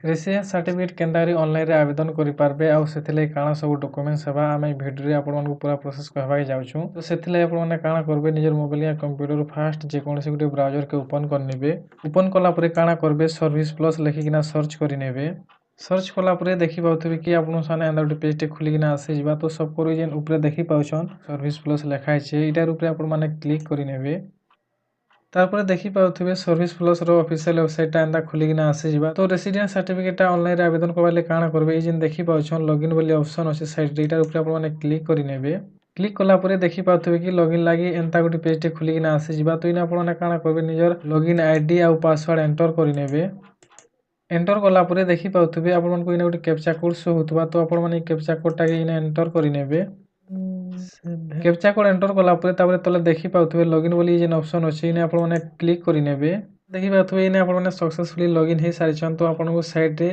Residence certificate କେନ୍ତା କରି ଅନଲାଇନ୍ରେ ଆବେଦନ କରିପାରିବେ ଆଉ ସେଥିଲାଗି କାଣା ସବୁ ଡକୁମେଣ୍ଟସ୍ ହେବା ଆମେ ଏହି ଭିଡ଼ିଓରେ ଆପଣମାନଙ୍କୁ ପୁରା ପ୍ରୋସେସ୍ କହିବାକେ ଯାଉଛୁ। ତ ସେଥିଲାଗି ଆପଣମାନେ କାଣା କରିବେ ନିଜର ମୋବାଇଲ ୟା କମ୍ପ୍ୟୁଟର ଫାଷ୍ଟ ଯେକୌଣସି ଗୋଟେ ବ୍ରାଉଜରକେ ଓପନ୍ କରିନେବେ। ଓପନ୍ କଲା ପରେ କାଣା କରିବେ ସର୍ଭିସ୍ ପ୍ଲସ୍ ଲେଖିକିନା ସର୍ଚ୍ଚ କରିନେବେ। ସର୍ଚ୍ଚ କଲା ପରେ ଦେଖିପାରୁଥିବେ କି ଆପଣଙ୍କ ସାମନେ ଏନ୍ତା ଗୋଟେ ପେଜଟେ ଖୋଲିକିନା ଆସିଯିବା। ତ ସବକରୁ ଯେନ୍ ଉପରେ ଦେଖିପାଉଛନ୍ ସର୍ଭିସ୍ ପ୍ଲସ୍ ଲେଖା ହେଇଛି ଏଇଟାର ଉପରେ ଆପଣମାନେ କ୍ଲିକ୍ କରିନେବେ। ତାପରେ ଦେଖିପାରୁଥିବେ ସର୍ଭିସ୍ ପ୍ଲସ୍ର ଅଫିସିଆଲ୍ ୱେବସାଇଟ୍ଟା ଏନ୍ତା ଖୋଲିକିନା ଆସିଯିବା। ତ ରେସିଡେନ୍ସ ସାର୍ଟିଫିକେଟ୍ଟା ଅନଲାଇନ୍ରେ ଆବେଦନ କର୍ବାର୍ ଲାଗି କାଣା କରିବେ ଏଇ ଯେନ୍ ଦେଖିପାଉଛନ୍ ଲଗ୍ଇନ୍ ବୋଲି ଅପସନ୍ ଅଛି ସାଇଡ଼୍ରେ ଏଇଟାର ଉପରେ ଆପଣମାନେ କ୍ଲିକ୍ କରିନେବେ। କ୍ଲିକ୍ କଲା ପରେ ଦେଖିପାରୁଥିବେ କି ଲଗ୍ଇନ୍ ଲାଗି ଏନ୍ତା ଗୋଟେ ପେଜଟେ ଖୋଲିକିନା ଆସିଯିବା। ତ ଇନେ ଆପଣମାନେ କାଣା କରିବେ ନିଜର ଲଗ୍ଇନ୍ ଆଇଡି ଆଉ ପାସୱାର୍ଡ଼ ଏଣ୍ଟର କରିନେବେ। ଏଣ୍ଟର କଲା ପରେ ଦେଖିପାରୁଥିବେ ଆପଣମାନଙ୍କୁ ଇନେ ଗୋଟେ କ୍ୟାପଚା କୋଡ୍ ଶୋ ହୋଉଥିବା। ତ ଆପଣମାନେ ଏଇ କ୍ୟାପଚା କୋଡ୍ଟାକେ ଇନେ ଏଣ୍ଟର କରିନେବେ। କ୍ୟାପଚା କୋଡ୍ ଏଣ୍ଟର କଲା ପରେ ତାପରେ ତଲେ ଦେଖିପାରୁଥିବେ ଲଗ୍ଇନ୍ ବୋଲି ଯେନ୍ ଅପସନ୍ ଅଛି ଇନେ ଆପଣମାନେ କ୍ଲିକ୍ କରିନେବେ। ଦେଖିପାରୁଥିବେ ଇନେ ଆପଣମାନେ ସକ୍ସେସଫୁଲି ଲଗ୍ଇନ୍ ହେଇସାରିଛନ୍। ତ ଆପଣଙ୍କୁ ସାଇଡ଼୍ରେ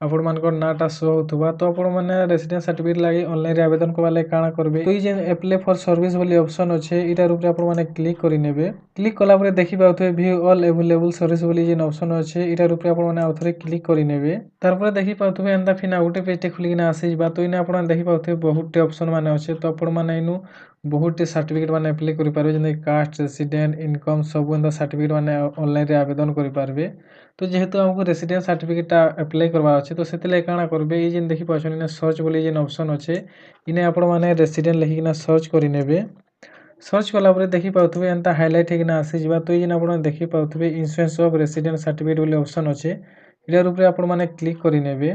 ଆପଣମାନଙ୍କର ନାଁଟା ଶୋ ହୋଉଥିବା। ତ ଆପଣମାନେ ରେସିଡେନ୍ସ ସାର୍ଟିଫିକେଟ୍ ଲାଗି ଅନଲାଇନ୍ରେ ଆବେଦନ କର୍ବାର୍ ଲାଗି କାଣା କରିବେ ତ ଏଇ ଯେନ୍ ଆପ୍ଲାଏ ଫର୍ ସର୍ଭିସ୍ ବୋଲି ଅପସନ୍ ଅଛେ ଏଇଟାର ଉପରେ ଆପଣମାନେ କ୍ଲିକ୍ କରିନେବେ। କ୍ଲିକ୍ କଲା ପରେ ଦେଖିପାରୁଥିବେ ଭିଉ ଅଲ୍ ଆଭେଲେବୁଲ୍ ସର୍ଭିସ୍ ବୋଲି ଯେନ୍ ଅପସନ୍ ଅଛେ ଏଇଟାର ଉପରେ ଆପଣମାନେ ଆଉଥରେ କ୍ଲିକ୍ କରିନେବେ। ତାରପରେ ଦେଖିପାରୁଥିବେ ଏନ୍ତା ଫିନା ଗୋଟେ ପେଜଟେ ଖୋଲିକିନା ଆସିଯିବା। ତ ଇନେ ଆପଣମାନେ ଦେଖିପାରୁଥିବେ ବହୁତଟେ ଅପସନ୍ ମାନେ ଅଛେ। ତ ଆପଣମାନେ ଇନୁ ବହୁତଟେ ସାର୍ଟିଫିକେଟ୍ ମାନେ ଆପ୍ଲାଏ କରିପାରିବେ ଯେନ୍ତାକି କାଷ୍ଟ ରେସିଡେଣ୍ଟ ଇନକମ୍ ସବୁ ଏନ୍ତା ସାର୍ଟିଫିକେଟ୍ ମାନେ ଅନଲାଇନ୍ରେ ଆବେଦନ କରିପାରିବେ। ତ ଯେହେତୁ ଆମକୁ ରେସିଡେନ୍ସ ସାର୍ଟିଫିକେଟ୍ଟା ଆପ୍ଲାଏ କରବାର ଅଛି ତ ସେଥିଲାଗି କାଣା କରିବେ ଏଇ ଯେନ୍ ଦେଖିପାରୁଛନ୍ ଇନେ ସର୍ଚ୍ଚ ବୋଲି ଯେନ୍ ଅପସନ୍ ଅଛେ ଇନେ ଆପଣମାନେ ରେସିଡେଣ୍ଟ ଲେଖିକିନା ସର୍ଚ୍ଚ କରିନେବେ। ସର୍ଚ୍ଚ କଲା ପରେ ଦେଖିପାରୁଥିବେ ଏନ୍ତା ହାଇଲାଇଟ୍ ହେଇକିନା ଆସିଯିବା। ତ ଏଇ ଯେନ୍ ଆପଣ ଦେଖିପାରୁଥିବେ ଇନ୍ସୁରାନ୍ସ ଅଫ୍ ରେସିଡେନ୍ସ ସାର୍ଟିଫିକେଟ୍ ବୋଲି ଅପସନ୍ ଅଛେ ଏଇଟାର ଉପରେ ଆପଣମାନେ କ୍ଲିକ୍ କରିନେବେ।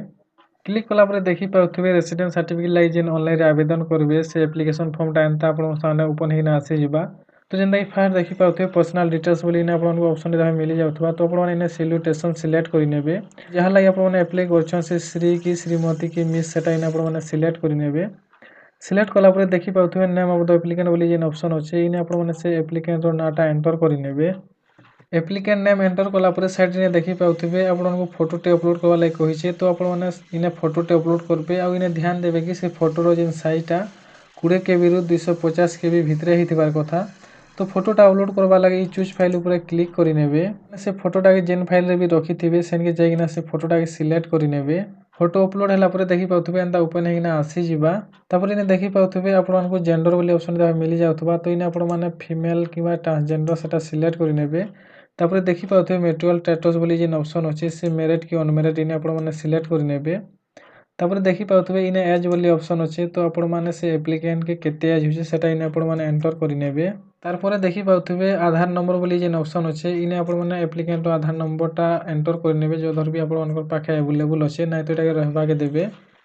କ୍ଲିକ୍ କଲା ପରେ ଦେଖିପାରୁଥିବେ ରେସିଡେନ୍ସ ସାର୍ଟିଫିକେଟ୍ ଲାଗି ଯେନ୍ ଅନଲାଇନ୍ରେ ଆବେଦନ କରିବେ ସେ ଆପ୍ଲିକେସନ୍ ଫର୍ମଟା ଏନ୍ତା ଆପଣଙ୍କ ସାମନେ ଓପନ୍ ହେଇକିନା ଆସିଯିବା। ତ ଯେନ୍ତାକି ଫାର୍ଷ୍ଟ ଦେଖିପାରୁଥିବେ ପର୍ସନାଲ୍ ଡିଟେଲ୍ସ ବୋଲି ଇନେ ଆପଣଙ୍କୁ ଅପସନ୍ଟେ ଯାହା ମିଳିଯାଉଥିବା। ତ ଆପଣମାନେ ଇନେ ସାଲ୍ୟୁଟେସନ୍ ସିଲେକ୍ଟ କରିନେବେ। ଯାହା ଲାଗି ଆପଣମାନେ ଆପ୍ଲାଏ କରିଛନ୍ ସେ ଶ୍ରୀ କି ଶ୍ରୀମତୀ କି ମିସ୍ ସେଟା ଇନେ ଆପଣମାନେ ସିଲେକ୍ଟ କରିନେବେ। ସିଲେକ୍ଟ କଲା ପରେ ଦେଖିପାରୁଥିବେ ନେମ୍ ଅଫ୍ ଦ ଆପ୍ଲିକାଣ୍ଟ ବୋଲି ଯେନ୍ ଅପସନ୍ ଅଛେ ଇନେ ଆପଣମାନେ ସେ ଆପ୍ଲିକାଣ୍ଟର ନାଁଟା ଏଣ୍ଟର କରିନେବେ। ଆପ୍ଲିକାଣ୍ଟ ନେମ୍ ଏଣ୍ଟର କଲା ପରେ ସାଇଡ଼୍ରେ ଦେଖିପାରୁଥିବେ ଆପଣଙ୍କୁ ଫଟୋଟେ ଅପଲୋଡ଼ କରବାର୍ ଲାଗି କହିଛେ। ତ ଆପଣମାନେ ଇନେ ଫଟୋଟେ ଅପଲୋଡ଼ କରିବେ ଆଉ ଇନେ ଧ୍ୟାନ ଦେବେ କି ସେ ଫଟୋର ଯେନ୍ ସାଇଜଟା 20 କେବିରୁ 250 କେବି ଭିତରେ ହେଇଥିବାର କଥା। ତ ଫଟୋଟା ଅପଲୋଡ଼ କରବାର୍ ଲାଗି ଚୁଜ୍ ଫାଇଲ୍ ଉପରେ କ୍ଲିକ୍ କରିନେବେ। ସେ ଫଟୋଟାକେ ଯେନ୍ ଫାଇଲ୍ରେ ବି ରଖିଥିବେ ସେନ୍କେ ଯାଇକିନା ସେ ଫଟୋଟାକେ ସିଲେକ୍ଟ କରିନେବେ। ଫଟୋ ଅପଲୋଡ଼ ହେଲା ପରେ ଦେଖିପାରୁଥିବେ ଏନ୍ତା ଓପନ୍ ହେଇକିନା ଆସିଯିବା। ତାପରେ ଇନେ ଦେଖିପାରୁଥିବେ ଆପଣମାନଙ୍କୁ ଜେଣ୍ଡର ବୋଲି ଅପସନ୍ ଯାହା ମିଳିଯାଉଥିବା। ତ ଇନେ ଆପଣମାନେ ଫିମେଲ୍ କିମ୍ବା ଟ୍ରାନ୍ସଜେଣ୍ଡର ସେଟା ସିଲେକ୍ଟ କରିନେବେ। ତାପରେ ଦେଖିପାରୁଥିବେ ମ୍ୟାରିଟାଲ୍ ଷ୍ଟାଟସ୍ ବୋଲି ଯେନ୍ ଅପସନ୍ ଅଛି ସେ ମ୍ୟାରେଡ୍ କି ଅନମ୍ୟାରେଡ୍ ଇନେ ଆପଣମାନେ ସିଲେକ୍ଟ କରିନେବେ। ତାପରେ ଦେଖିପାରୁଥିବେ ଇନେ ଏଜ୍ ବୋଲି ଅପସନ୍ ଅଛେ। ତ ଆପଣମାନେ ସେ ଆପ୍ଲିକାଣ୍ଟକେ କେତେ ଏଜ୍ ହେଉଛେ ସେଟା ଇନେ ଆପଣମାନେ ଏଣ୍ଟର କରିନେବେ। ତାରପରେ ଦେଖିପାରୁଥିବେ ଆଧାର ନମ୍ବର ବୋଲି ଯେନ୍ ଅପସନ୍ ଅଛେ ଇନେ ଆପଣମାନେ ଆପ୍ଲିକାଣ୍ଟର ଆଧାର ନମ୍ବରଟା ଏଣ୍ଟର କରିନେବେ ଯଦ୍ୱାରା ବି ଆପଣମାନଙ୍କର ପାଖେ ଆଭେଲେବୁଲ୍ ଅଛେ ନାଇଁ ତ ଏଟାକେ ରହିବାକେ ଦେବେ।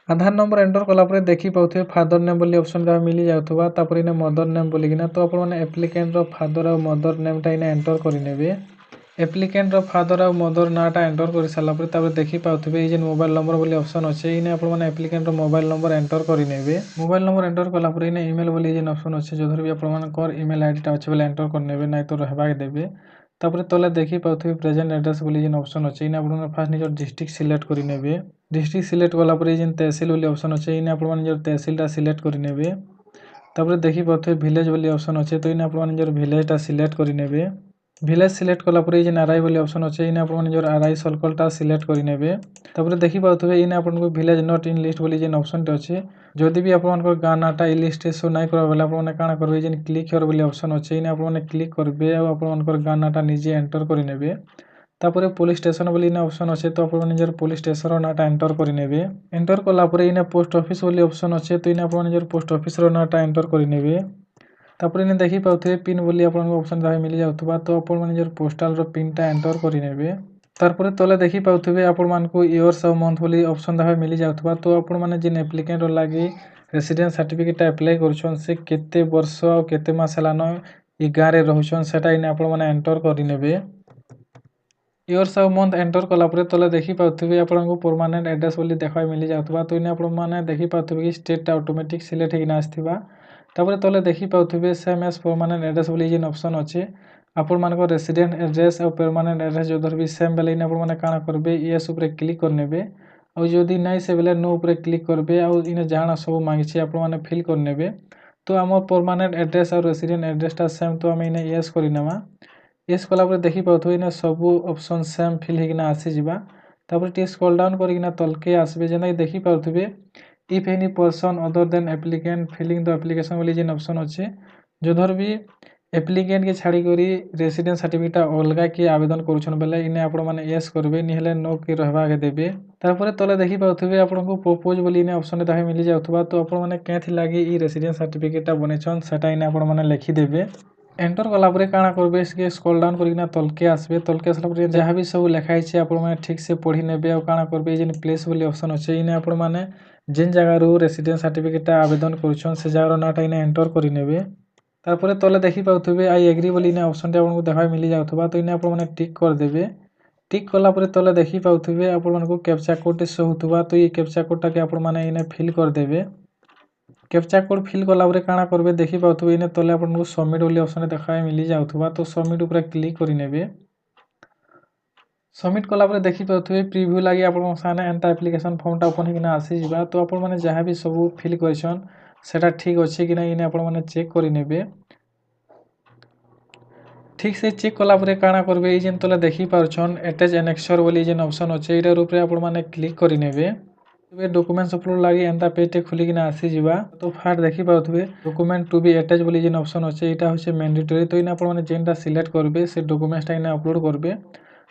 ଆଧାର ନମ୍ବର ଏଣ୍ଟର କଲା ପରେ ଦେଖିପାରୁଥିବେ ଫାଦର ନେମ୍ ବୋଲି ଅପସନ୍ ଯାହା ମିଳିଯାଉଥିବା। ତାପରେ ଇନେ ମଦର ନେମ୍ ବୋଲିକିନା ତ ଆପଣମାନେ ଆପ୍ଲିକାଣ୍ଟର ଫାଦର ଆଉ ମଦର ନେମ୍ଟା ଇନେ ଏଣ୍ଟର କରିନେବେ। ଆପ୍ଲିକାଣ୍ଟର ଫାଦର ଆଉ ମଦର ନାଁଟା ଏଣ୍ଟର କରିସାରିଲା ପରେ ତାପରେ ଦେଖିପାରୁଥିବେ ଏଇ ଯେନ୍ ମୋବାଇଲ ନମ୍ବର ବୋଲି ଅପସନ୍ ଅଛେ ଇନେ ଆପଣମାନେ ଆପ୍ଲିକାଣ୍ଟର ମୋବାଇଲ ନମ୍ବର ଏଣ୍ଟର କରିନେବେ। ମୋବାଇଲ ନମ୍ବର ଏଣ୍ଟର କଲା ପରେ ଇନେ ଇମେଲ୍ ବୋଲି ଯେନ୍ ଅପସନ୍ ଅଛେ ଯଦ୍ୱାରା ବି ଆପଣମାନଙ୍କର ଇମେଲ୍ ଆଇଡିଟା ଅଛି ବୋଲେ ଏଣ୍ଟର କରିନେବେ ନାଇଁ ତ ରହିବାକେ ଦେବେ। ତାପରେ ତଲେ ଦେଖିପାରୁଥିବେ ପ୍ରେଜେଣ୍ଟ ଆଡ୍ରେସ୍ ବୋଲି ଯେନ୍ ଅପସନ୍ ଅଛେ ଇନେ ଆପଣମାନେ ଫାର୍ଷ୍ଟ ନିଜର ଡିଷ୍ଟ୍ରିକ୍ଟ ସିଲେକ୍ଟ କରିନେବେ। ଡିଷ୍ଟ୍ରିକ୍ଟ ସିଲେକ୍ଟ କଲା ପରେ ଏଇ ଯେନ୍ ତହସିଲ୍ ବୋଲି ଅପସନ୍ ଅଛେ ଇନେ ଆପଣମାନେ ନିଜର ତହସିଲଟା ସିଲେକ୍ଟ କରିନେବେ। ତାପରେ ଦେଖିପାରୁଥିବେ ଭିଲେଜ୍ ବୋଲି ଅପସନ୍ ଅଛେ ତ ଇନେ ଆପଣମାନେ ନିଜର ଭିଲେଜଟା ସିଲେକ୍ଟ କରିନେବେ। ଭିଲେଜ୍ ସିଲେକ୍ଟ କଲା ପରେ ଏଇ ଯେନ୍ ଆର୍ଆଇ ବୋଲି ଅପସନ୍ ଅଛେ ଇନେ ଆପଣମାନେ ନିଜର ଆର୍ଆଇ ସର୍କଲଟା ସିଲେକ୍ଟ କରିନେବେ। ତାପରେ ଦେଖିପାରୁଥିବେ ଇନେ ଆପଣଙ୍କୁ ଭିଲେଜ୍ ନଟ୍ ଇନ୍ ଲିଷ୍ଟ ବୋଲି ଯେନ୍ ଅପସନ୍ଟେ ଅଛେ ଯଦି ବି ଆପଣମାନଙ୍କର ଗାଁ ନାଁଟା ଇ ଲିଷ୍ଟରେ ଶୋ ନାଇଁ କରବା ବେଲେ ଆପଣମାନେ କାଣା କରିବେ ଯେନ୍ କ୍ଲିକ୍ ହିୟର୍ ବୋଲି ଅପସନ୍ ଅଛେ ଇନେ ଆପଣମାନେ କ୍ଲିକ୍ କରିବେ ଆଉ ଆପଣମାନଙ୍କର ଗାଁ ନାଁଟା ନିଜେ ଏଣ୍ଟର କରିନେବେ। ତାପରେ ପୋଲିସ ଷ୍ଟେସନ ବୋଲି ଇନେ ଅପସନ୍ ଅଛେ ତ ଆପଣମାନେ ନିଜର ପୋଲିସ ଷ୍ଟେସନର ନାଁଟା ଏଣ୍ଟର କରିନେବେ। ଏଣ୍ଟର କଲା ପରେ ଇନେ ପୋଷ୍ଟ ଅଫିସ୍ ବୋଲି ଅପସନ୍ ଅଛେ ତ ଇନେ ଆପଣମାନେ ନିଜର ପୋଷ୍ଟ ଅଫିସର ନାଁଟା ଏଣ୍ଟର କରିନେବେ। ତାପରେ ଇନେ ଦେଖିପାରୁଥିବେ ପିନ୍ ବୋଲି ଆପଣଙ୍କୁ ଅପସନ୍ ଯାହା ମିଳିଯାଉଥିବା ତ ଆପଣମାନେ ନିଜର ପୋଷ୍ଟାଲର ପିନ୍ଟା ଏଣ୍ଟର କରିନେବେ। ତାରପରେ ତଲେ ଦେଖିପାରୁଥିବେ ଆପଣମାନଙ୍କୁ ଇୟର୍ସ ଆଉ ମନ୍ଥ ବୋଲି ଅପସନ୍ ଯାହା ମିଳିଯାଉଥିବା। ତ ଆପଣମାନେ ଯେନ୍ ଆପ୍ଲିକାଣ୍ଟର ଲାଗି ରେସିଡେନ୍ସ ସାର୍ଟିଫିକେଟ୍ଟା ଆପ୍ଲାଏ କରୁଛନ୍ ସେ କେତେ ବର୍ଷ ଆଉ କେତେ ମାସ ହେଲାନ ଇ ଗାଁରେ ରହୁଛନ୍ ସେଟା ଇନେ ଆପଣମାନେ ଏଣ୍ଟର କରିନେବେ। ଇୟର୍ସ ଆଉ ମନ୍ଥ ଏଣ୍ଟର କଲା ପରେ ତଲେ ଦେଖିପାରୁଥିବେ ଆପଣଙ୍କୁ ପରମାନେଣ୍ଟ ଆଡ୍ରେସ୍ ବୋଲି ଦେଖବାକେ ମିଳିଯାଉଥିବା। ତ ଇନେ ଆପଣମାନେ ଦେଖିପାରୁଥିବେ କି ଷ୍ଟେଟଟା ଅଟୋମେଟିକ୍ ସିଲେକ୍ଟ ହେଇକିନା ଆସିଥିବା। ତାପରେ ତଲେ ଦେଖିପାରୁଥିବେ ସେମ୍ ଏଜ୍ ପରମାନେଣ୍ଟ ଆଡ୍ରେସ୍ ବୋଲି ଯେନ୍ ଅପସନ୍ ଅଛେ ଆପଣମାନଙ୍କର ରେସିଡେଣ୍ଟ ଆଡ୍ରେସ୍ ଆଉ ପରମାନେଣ୍ଟ ଆଡ୍ରେସ୍ ଯଦ୍ୱାରା ବି ସେମ୍ ବେଲେ ଇନେ ଆପଣମାନେ କାଣା କରିବେ ୟେସ୍ ଉପରେ କ୍ଲିକ୍ କରିନେବେ। ଆଉ ଯଦି ନାଇଁ ସେ ବେଲେ ନୋ ଉପରେ କ୍ଲିକ୍ କରିବେ ଆଉ ଇନେ ଜାଣା ସବୁ ମାଗିଛି ଆପଣମାନେ ଫିଲ୍ କରିନେବେ। ତ ଆମର ପରମାନେଣ୍ଟ ଆଡ୍ରେସ୍ ଆଉ ରେସିଡେଣ୍ଟ ଆଡ୍ରେସଟା ସେମ୍ ତ ଆମେ ଇନେ ୟେସ୍ କରିନେମା। ୟେସ୍ କଲା ପରେ ଦେଖିପାରୁଥିବେ ଇନେ ସବୁ ଅପସନ୍ ସେମ୍ ଫିଲ୍ ହେଇକିନା ଆସିଯିବା। तापर टे स्क्रॉल डाउन करिकिना तलके आसबे जेना देखि पाउथबे if any person other than applicant filling the application वाली जेन ऑप्शन अच्छे जोधर भी एप्लिकेंट के छाड़ी करी रेसिडेंस सर्टिफिकेट अलगा किए आवेदन करुछन बेले इने आपण माने यस करबे निहले नो के रहबा के देबे तारपरे तले देखि पाउथबे आपनको प्रपोज बोली इने ऑप्शन देखा मिली जाउथबा तो आपण माने केथि लागि ई रेसिडेंस सर्टिफिकेट बनेछन सेटा इने आपण माने लिखि देबे एंटर कला परे काना करबे इसके स्क्रॉल डाउन करिना तलके आसबे तलके आसला परे जहां भी सब लिखा हिचे आपण माने ठीक से पढ़ी नेबे और काना करबे जेन प्लेस वाली ऑप्शन अछि इने आपण माने जेन जगह रो रेसिडेंस सर्टिफिकेट आवेदन करुछन से जगह नाटा इने एंटर करि नेबे तारपरे तले देखि पाउथबे आई एग्री बोली इने ऑप्शन आपको देखा मिली जाउथबा तो इने आपण माने टिक कर देबे टिक कला परे तले देखि पाउथबे आपण मानको कैप्चा कोड शो होतबा तो ये कैप्चा कोड के आपण माने इने फिल कर देबे कैप्चा कोड फिल कला परे काना करबे देखि पाउथबे इने तले आपनको सबमिट वाली ऑप्शन देखा मिली जाउथबा तो सबमिट ऊपर क्लिक करि नेबे सबमिट कला परे देखि पाउथबे प्रीव्यू लागि आपण साने एंता एप्लिकेशन फॉर्म टा ओपन हिना आसी जिबा तो आपण माने जहां भी सब फिल करछन सेटा ठीक अछि कि नै इने आपण माने चेक करि नेबे ठीक से चेक कला परे काना करबे जेन तले देखि पारछन अटैच एनेक्सर वाली जेन ऑप्शन अछि एटा ऊपर आपण माने क्लिक करि नेबे तबे डॉक्यूमेंट्स अपलोड लागि एंता पेज खुली किना आसी जिबा तो फार देखि पाउथबे डॉक्यूमेंट टू बी अटैच वाली जेन ऑप्शन अछि एटा होचे मैंडेटरी तो इने आपण माने जेनटा सिलेक्ट करबे से डॉक्यूमेंट्स टा इने अपलोड करबे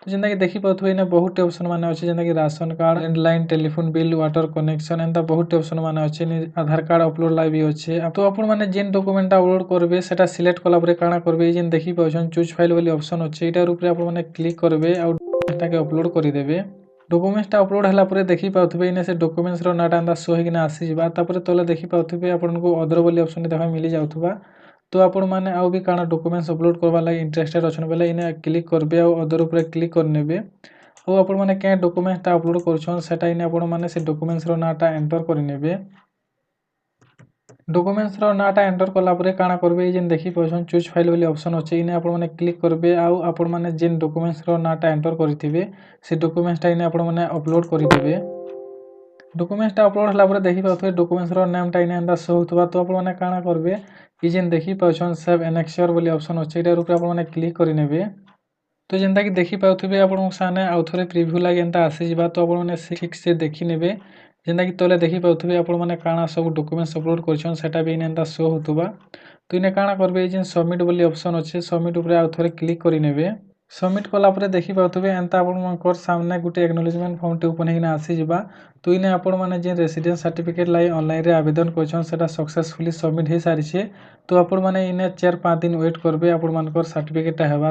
तो जेंदा कि देखि पाउथबे इने बहुत ऑप्शन माने अछि जेंदा कि ration card landline telephone bill water connection एंता बहुत ऑप्शन माने अछि आधार कार्ड अपलोड लागि भी अछि तो आपण माने जेन डॉक्यूमेंट अपलोड करबे सेटा सिलेक्ट कला परे काना करबे जेन देखि पाउछन चूज फाइल वाली ऑप्शन अछि एटा ऊपर आपण माने क्लिक करबे और एटा के अपलोड करि देबे डॉक्यूमेंट्स टा अपलोड हला परे देखि पाउथबे इने से डॉक्यूमेंट्स रो नाटा अंदा शो हिना आसी जिबा तापरे तले देखि पाउथबे आपनको अदर वाली ऑप्शन देखा मिली जाउथबा तो आपण माने आउ भी काना डॉक्यूमेंट्स अपलोड करबा लागि इंटरेस्टेड अछन बेले इने क्लिक करबे और अदर ऊपर क्लिक कर नेबे और आपण माने के डॉक्यूमेंट्स टा अपलोड करछन सेटा इने आपण माने से डॉक्यूमेंट्स रो नाटा एंटर कर नेबे डॉक्यूमेंट्स रो नाटा एंटर कला परे काना करबे जेन देखि पाछन चूज फाइल वाली ऑप्शन अछि इने आपण माने क्लिक करबे आ आपण माने जेन डॉक्यूमेंट्स रो नाटा एंटर करिथिबे से डॉक्यूमेंट्स टा इने आपण माने अपलोड करि देबे डॉक्यूमेंट्स टा अपलोड हला परे देखि पाथबे डॉक्यूमेंट्स रो नाम टा इने अंदा शो होतबा तो आपण माने काना करबे कि जेन देखि पाछन सेव एनेक्सर वाली ऑप्शन अछि एटा ऊपर आपण माने क्लिक करि नेबे तो जेंता कि देखि पाउथबे आपण साने आउथरे प्रीव्यू लागि एंता आसी जिबा तो आपण माने ठीक से देखि नेबे जेंता कि तले देखि पाउथबे आपण माने काना सब डॉक्यूमेंट्स अपलोड करछन सेटा भी इने एंता शो होतबा तो इने काना करबे जेन सबमिट वाली ऑप्शन अछि सबमिट ऊपर आउथरे क्लिक करि नेबे सबमिट कला परे देखि पाउथबे एंता आपण मानकर सामने गुटे एक्नॉलेजमेंट फॉर्म टे ओपन हिना आसी जिबा तो इने आपण माने जेन रेसिडेंस सर्टिफिकेट लागि ऑनलाइन रे आवेदन करछन सेटा सक्सेसफुली सबमिट हे सारी छे तो आपण माने इने 4-5 दिन वेट करबे आपण मानकर सर्टिफिकेट हेबा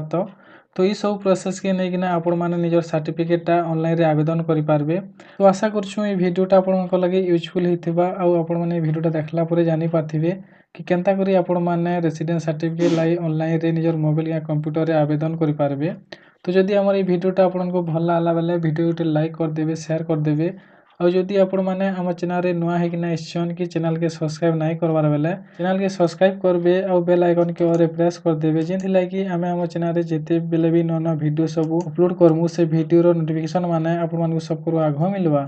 तो ई सब प्रोसेस के नै किना आपण माने निजर सर्टिफिकेट ऑनलाइन रे आवेदन करि पारबे तो आशा करछु ई वीडियोटा आपनको लागि यूजफुल हिथिबा आ आपण माने वीडियोटा देखला परे जानि पाथिबे कि केनता करी आपण माने रेसिडेंस सर्टिफिकेट लागि ऑनलाइन रे निजर मोबाइल या कंप्यूटर रे आवेदन करि पारबे तो जदि हमर ई वीडियोटा आपनको भल लागला बेले वीडियो टे लाइक कर देबे शेयर कर देबे और जदि आपण माने हमर चैनल रे नया है कि ना इच्छन कि चैनल के सब्सक्राइब नाही करबार बेले चैनल के सब्सक्राइब करबे और बेल आइकन के ओरे प्रेस कर देबे जेंथि लागि हमें हमर चैनल रे जेते बेले भी नया वीडियो सब अपलोड करमु से वीडियो रो नोटिफिकेशन माने आपण मानको सब आघो मिलबा।